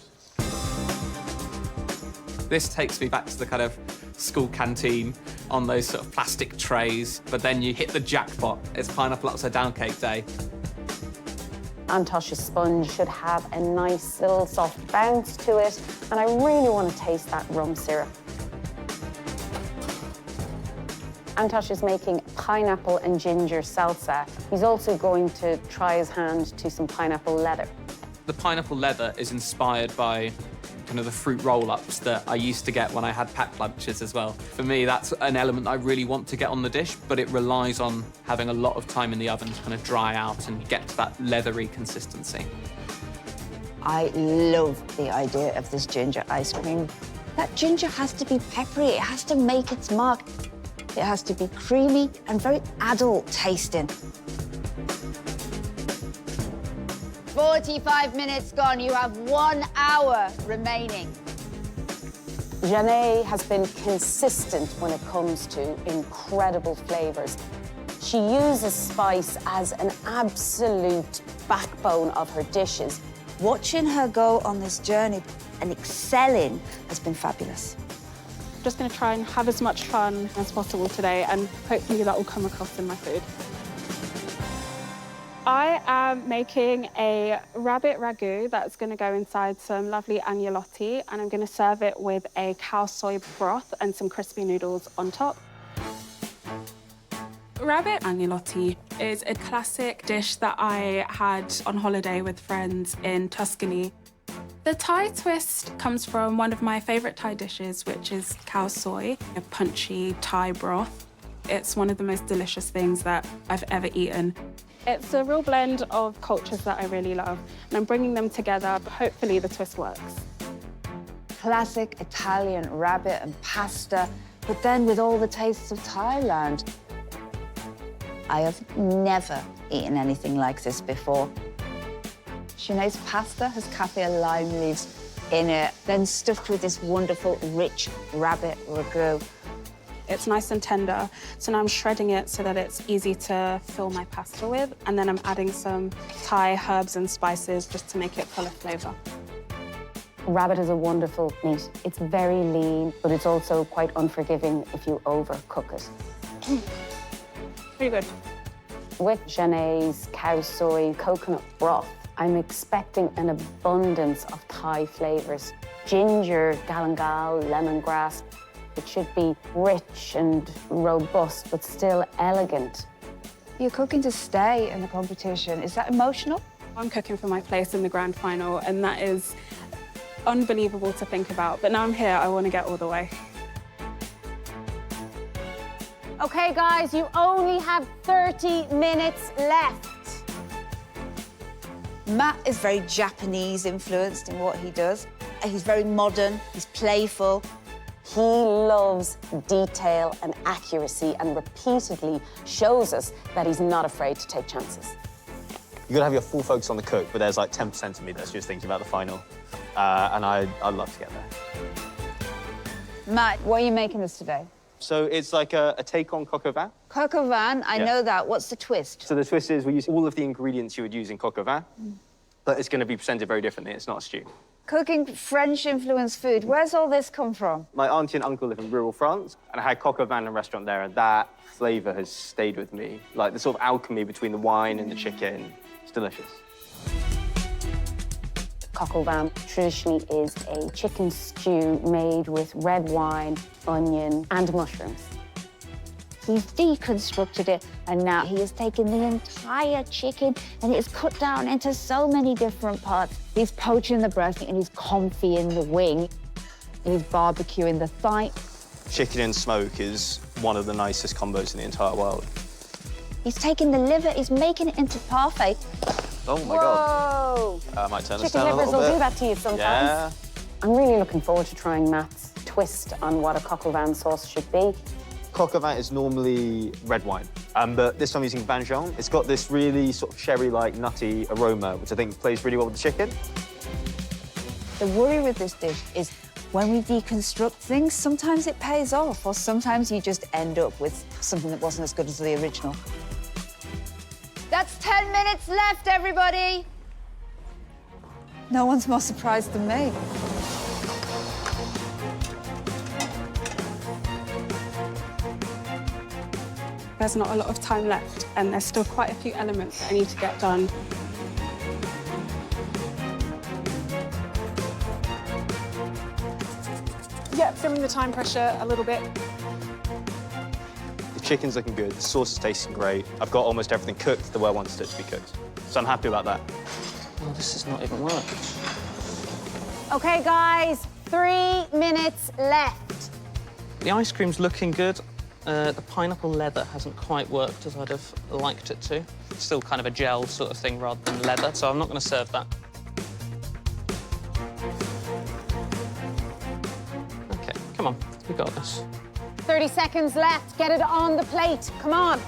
This takes me back to the kind of school canteen on those sort of plastic trays, but then you hit the jackpot. It's pineapple upside down cake day. Antosh's sponge should have a nice little soft bounce to it, and I really want to taste that rum syrup. Antosh is making pineapple and ginger salsa. He's also going to try his hand to some pineapple leather. The pineapple leather is inspired by kind of the fruit roll-ups that I used to get when I had packed lunches as well. For me, that's an element I really want to get on the dish, but it relies on having a lot of time in the oven to kind of dry out and get to that leathery consistency. I love the idea of this ginger ice cream. That ginger has to be peppery, it has to make its mark. It has to be creamy and very adult tasting. 45 minutes gone, you have 1 hour remaining. Janae has been consistent when it comes to incredible flavors. She uses spice as an absolute backbone of her dishes. Watching her go on this journey and excelling has been fabulous. Just going to try and have as much fun as possible today, and hopefully that will come across in my food. I am making a rabbit ragu that's going to go inside some lovely agnolotti, and I'm going to serve it with a cow soy broth and some crispy noodles on top. Rabbit agnolotti is a classic dish that I had on holiday with friends in Tuscany. The Thai twist comes from one of my favourite Thai dishes, which is cow soy, a punchy Thai broth. It's one of the most delicious things that I've ever eaten. It's a real blend of cultures that I really love, and I'm bringing them together, but hopefully the twist works. Classic Italian rabbit and pasta, but then with all the tastes of Thailand. I have never eaten anything like this before. Sinead's pasta has kaffir lime leaves in it, then stuffed with this wonderful, rich rabbit ragu. It's nice and tender, so now I'm shredding it so that it's easy to fill my pasta with, and then I'm adding some Thai herbs and spices just to make it full of flavour. Rabbit is a wonderful meat. It's very lean, but it's also quite unforgiving if you overcook it. Pretty good. With Janae's cow soy coconut broth, I'm expecting an abundance of Thai flavours. Ginger, galangal, lemongrass. It should be rich and robust, but still elegant. You're cooking to stay in the competition. Is that emotional? I'm cooking for my place in the grand final, and that is unbelievable to think about. But now I'm here, I want to get all the way. Okay, guys, you only have 30 minutes left. Matt is very Japanese influenced in what he does. He's very modern, he's playful. He loves detail and accuracy and repeatedly shows us that he's not afraid to take chances. You've got to have your full focus on the cook, but there's like 10% of me that's just thinking about the final. And I'd love to get there. Matt, what are you making this today? So it's like a take on coq au vin. Coq au vin, I know that. What's the twist? So the twist is we use all of the ingredients you would use in coq au vin, but it's going to be presented very differently. It's not a stew. Cooking French-influenced food. Where's all this come from? My auntie and uncle live in rural France, and I had coq au vin in a restaurant there, and that flavour has stayed with me. Like the sort of alchemy between the wine and the chicken. It's delicious. Coq au vin traditionally is a chicken stew made with red wine, onion, and mushrooms. He's deconstructed it, and now he has taken the entire chicken and it's cut down into so many different parts. He's poaching the breast and he's comfy in the wing. He's barbecuing the thigh. Chicken and smoke is one of the nicest combos in the entire world. He's taking the liver, he's making it into parfait. Oh my God. I might turn this Chicken down a livers little will bit. do that to you sometimes. Yeah. I'm really looking forward to trying Matt's twist on what a coq au vin sauce should be. Coq au vin is normally red wine, but this time I'm using vin jaune. It's got this really sort of sherry-like, nutty aroma, which I think plays really well with the chicken. The worry with this dish is when we deconstruct things, sometimes it pays off, or sometimes you just end up with something that wasn't as good as the original. That's 10 minutes left, everybody. No one's more surprised than me. There's not a lot of time left, and there's still quite a few elements that I need to get done. Yeah, feeling the time pressure a little bit. The chicken's looking good, the sauce is tasting great. I've got almost everything cooked the way I wanted it to be cooked. So I'm happy about that. Oh, this has not even worked. Okay, guys, 3 minutes left. The ice cream's looking good. The pineapple leather hasn't quite worked as I'd have liked it to. It's still kind of a gel sort of thing rather than leather, so I'm not going to serve that. OK, come on, we got this. 30 seconds left. Get it on the plate. Come on.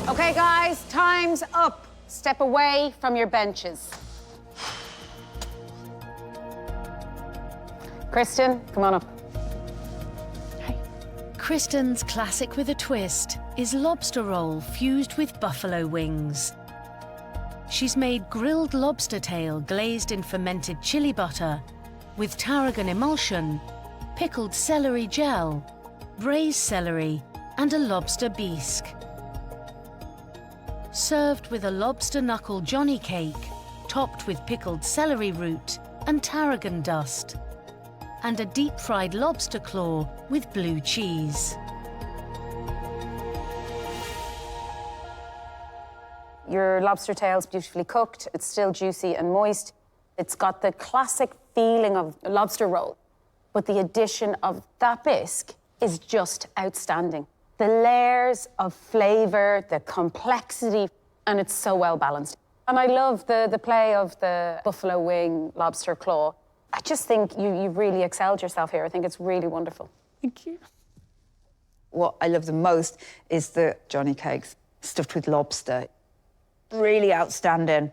Okay, guys, time's up. Step away from your benches. Kristen, come on up. Kristen's classic with a twist is lobster roll fused with buffalo wings. She's made grilled lobster tail glazed in fermented chili butter with tarragon emulsion, pickled celery gel, braised celery, and a lobster bisque. Served with a lobster knuckle johnny cake, topped with pickled celery root and tarragon dust, and a deep-fried lobster claw with blue cheese. Your lobster tail's beautifully cooked. It's still juicy and moist. It's got the classic feeling of a lobster roll, but the addition of that bisque is just outstanding. The layers of flavour, the complexity, and it's so well balanced. And I love the play of the buffalo wing lobster claw. I just think you really excelled yourself here. I think it's really wonderful. Thank you. What I love the most is the johnny cakes stuffed with lobster. Really outstanding.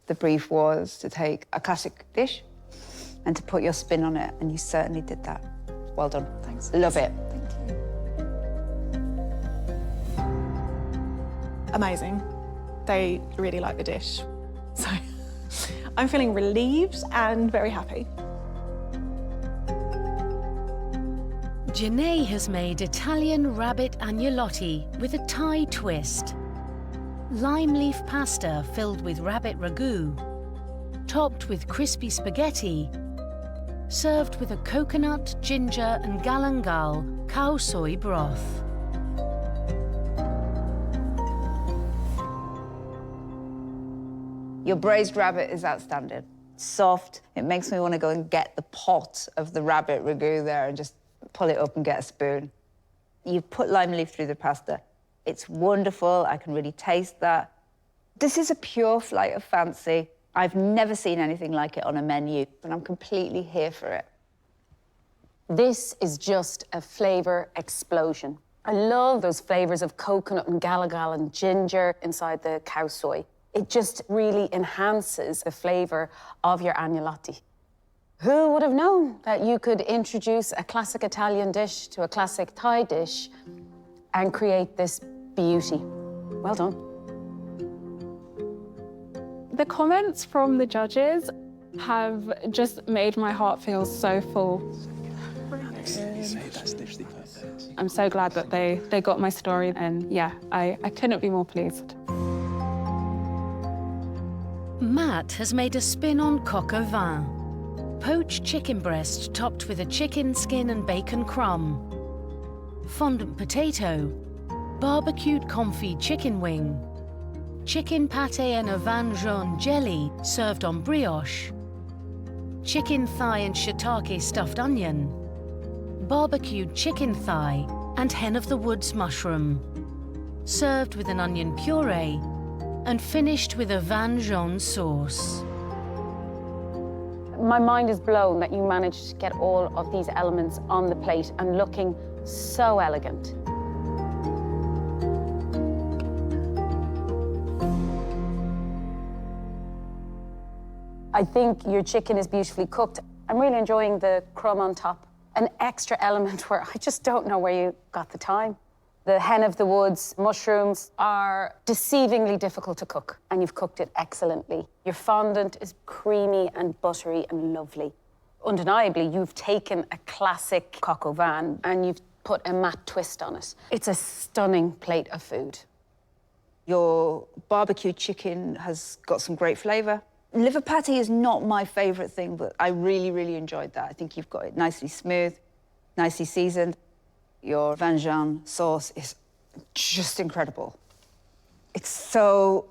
The brief was to take a classic dish and to put your spin on it, and you certainly did that. Well done. Thanks. Love it. Thank you. Amazing. They really like the dish. So I'm feeling relieved and very happy. Janae has made Italian rabbit agnolotti with a Thai twist. Lime leaf pasta filled with rabbit ragu, topped with crispy spaghetti, served with a coconut, ginger and galangal cow soy broth. Your braised rabbit is outstanding. Soft. It makes me want to go and get the pot of the rabbit ragu there and just pull it up and get a spoon. You've put lime leaf through the pasta. It's wonderful. I can really taste that. This is a pure flight of fancy. I've never seen anything like it on a menu, and I'm completely here for it. This is just a flavour explosion. I love those flavours of coconut and galangal and ginger inside the cow soy. It just really enhances the flavour of your agnolotti. Who would have known that you could introduce a classic Italian dish to a classic Thai dish and create this beauty? Well done. The comments from the judges have just made my heart feel so full. I'm so glad that they got my story, and yeah, I couldn't be more pleased. Matt has made a spin on coq au vin. Poached chicken breast topped with a chicken skin and bacon crumb. Fondant potato. Barbecued confit chicken wing. Chicken pâté and a vin jaune jelly served on brioche. Chicken thigh and shiitake stuffed onion. Barbecued chicken thigh and hen of the woods mushroom. Served with an onion puree and finished with a vin jaune sauce. My mind is blown that you managed to get all of these elements on the plate and looking so elegant. I think your chicken is beautifully cooked. I'm really enjoying the crumb on top. an extra element where I just don't know where you got the time. The hen of the woods mushrooms are deceivingly difficult to cook, and you've cooked it excellently. Your fondant is creamy and buttery and lovely. Undeniably, you've taken a classic coq au vin and you've put a matte twist on it. It's a stunning plate of food. Your barbecue chicken has got some great flavour. Liver patty is not my favourite thing, but I really, really enjoyed that. I think you've got it nicely smooth, nicely seasoned. Your Vengeance sauce is just incredible. It's so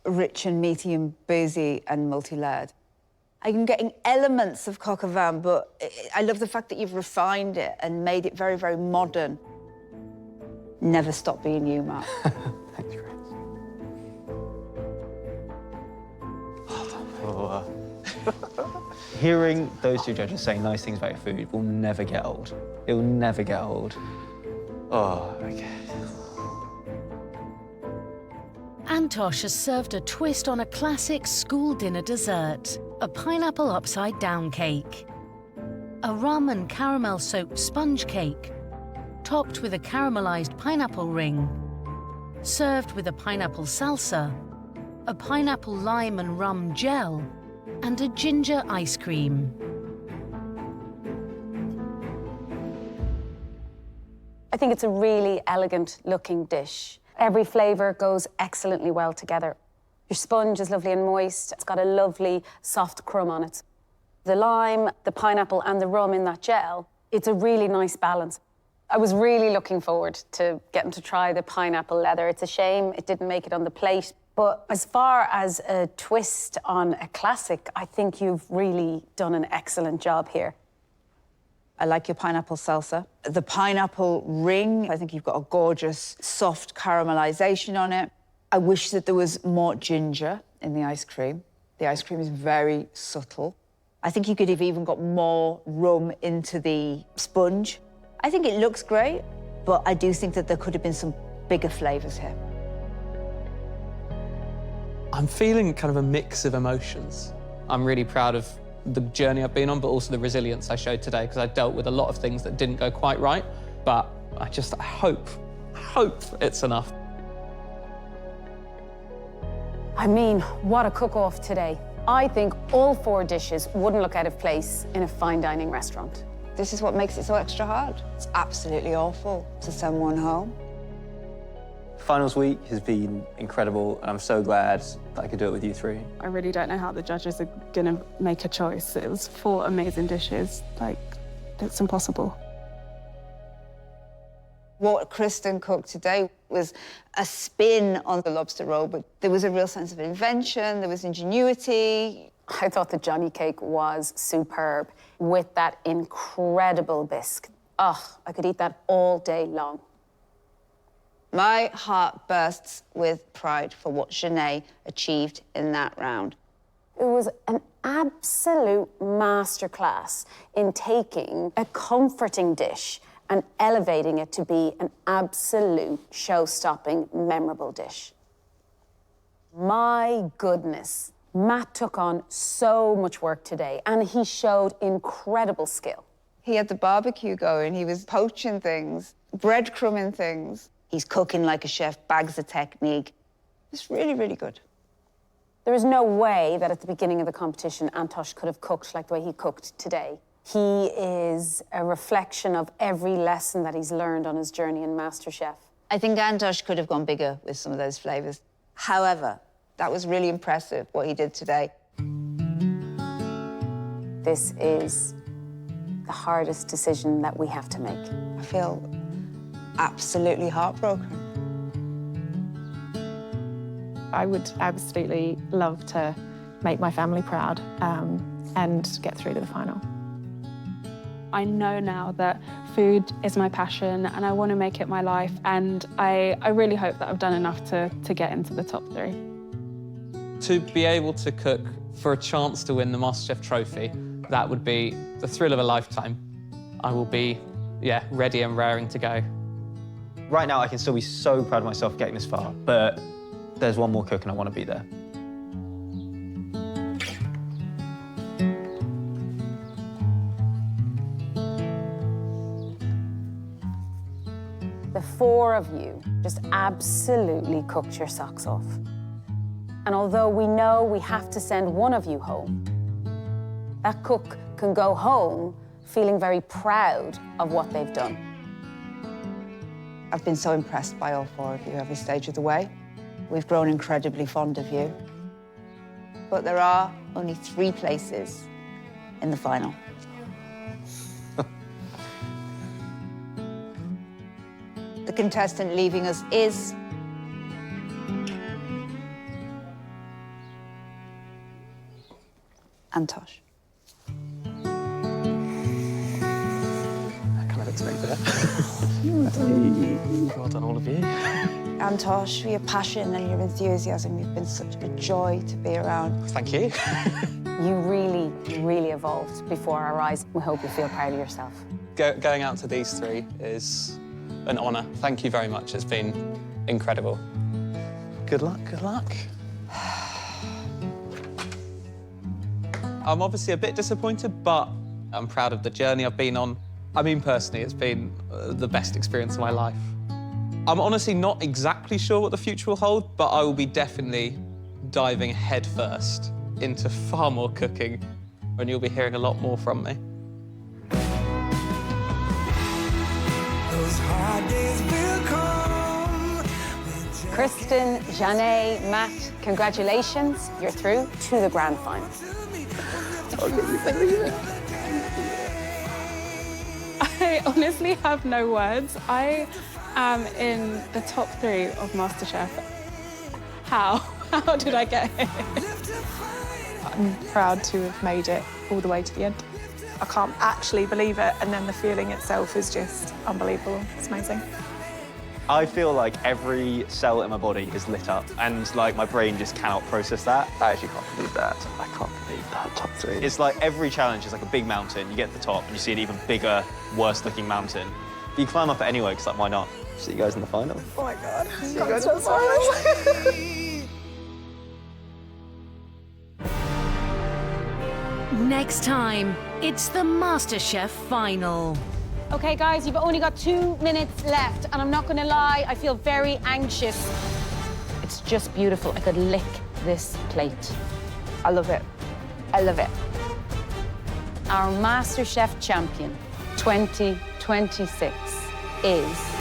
rich and meaty and boozy and multi-layered. I'm getting elements of coq au vin, but I love the fact that you've refined it and made it very, very modern. Never stop being you, Matt. Thanks, Grace. Hearing those two judges say nice things about your food will never get old. It will never get old. Oh, okay. Antosh has served a twist on a classic school dinner dessert, a pineapple upside-down cake. A rum and caramel-soaked sponge cake, topped with a caramelized pineapple ring, served with a pineapple salsa, a pineapple lime and rum gel, and a ginger ice cream. I think it's a really elegant-looking dish. Every flavour goes excellently well together. Your sponge is lovely and moist. It's got a lovely soft crumb on it. The lime, the pineapple and the rum in that gel, it's a really nice balance. I was really looking forward to getting to try the pineapple leather. It's a shame it didn't make it on the plate. But as far as a twist on a classic, I think you've really done an excellent job here. I like your pineapple salsa. The pineapple ring, I think you've got a gorgeous, soft caramelization on it. I wish that there was more ginger in the ice cream. The ice cream is very subtle. I think you could have even got more rum into the sponge. I think it looks great, but I do think that there could have been some bigger flavors here. I'm feeling kind of a mix of emotions. I'm really proud of the journey I've been on, but also the resilience I showed today, because I dealt with a lot of things that didn't go quite right, but I hope it's enough. I mean, what a cook-off today. I think all 4 dishes wouldn't look out of place in a fine dining restaurant. This is what makes it so extra hard. It's absolutely awful to send one home. Finals week has been incredible, and I'm so glad that I could do it with you three. I really don't know how the judges are gonna make a choice. It was 4 amazing dishes. Like, it's impossible. What Kristen cooked today was a spin on the lobster roll, but there was a real sense of invention, there was ingenuity. I thought the Johnny cake was superb with that incredible bisque. Oh, I could eat that all day long. My heart bursts with pride for what Janae achieved in that round. It was an absolute masterclass in taking a comforting dish and elevating it to be an absolute show-stopping, memorable dish. My goodness, Matt took on so much work today, and he showed incredible skill. He had the barbecue going, he was poaching things, breadcrumbing things. He's cooking like a chef, bags of technique. It's really, really good. There is no way that at the beginning of the competition, Antosh could have cooked like the way he cooked today. He is a reflection of every lesson that he's learned on his journey in MasterChef. I think Antosh could have gone bigger with some of those flavors. However, that was really impressive, what he did today. This is the hardest decision that we have to make. I feel absolutely heartbroken. I would absolutely love to make my family proud and get through to the final. I know now that food is my passion and I want to make it my life, and I really hope that I've done enough to get into the top 3. To be able to cook for a chance to win the MasterChef trophy, that would be the thrill of a lifetime. I will be, ready and raring to go. Right now, I can still be so proud of myself for getting this far, but there's one more cook and I want to be there. of you just absolutely cooked your socks off. And although we know we have to send one of you home, that cook can go home feeling very proud of what they've done. I've been so impressed by all 4 of you every stage of the way. We've grown incredibly fond of you. But there are only 3 places in the final. The contestant leaving us is... Antosh. I kind of expected it. Well done, all of you. Antosh, for your passion and your enthusiasm, you've been such a joy to be around. Thank you. You really, really evolved before our eyes. We hope you feel proud of yourself. Going out to these 3 is an honour. Thank you very much. It's been incredible. Good luck, good luck. I'm obviously a bit disappointed, but I'm proud of the journey I've been on. I mean, personally, it's been the best experience of my life. I'm honestly not exactly sure what the future will hold, but I will be definitely diving headfirst into far more cooking, and you'll be hearing a lot more from me. Kristen, Janae, Matt, congratulations. You're through to the grand final. I honestly have no words. I am in the top 3 of MasterChef. How? How did I get here? I'm proud to have made it all the way to the end. I can't actually believe it, and then the feeling itself is just unbelievable. It's amazing. I feel like every cell in my body is lit up, and like my brain just cannot process that. I actually can't believe that. I can't believe that. Top 3. It's like every challenge is like a big mountain. You get to the top and you see an even bigger, worse-looking mountain. But you climb up it anyway, because like, why not? See you guys in the final. Oh my God. See you guys in the final. Next time, it's the MasterChef final. OK, guys, you've only got 2 minutes left, and I'm not going to lie, I feel very anxious. It's just beautiful. I could lick this plate. I love it. I love it. Our MasterChef champion 2026 is...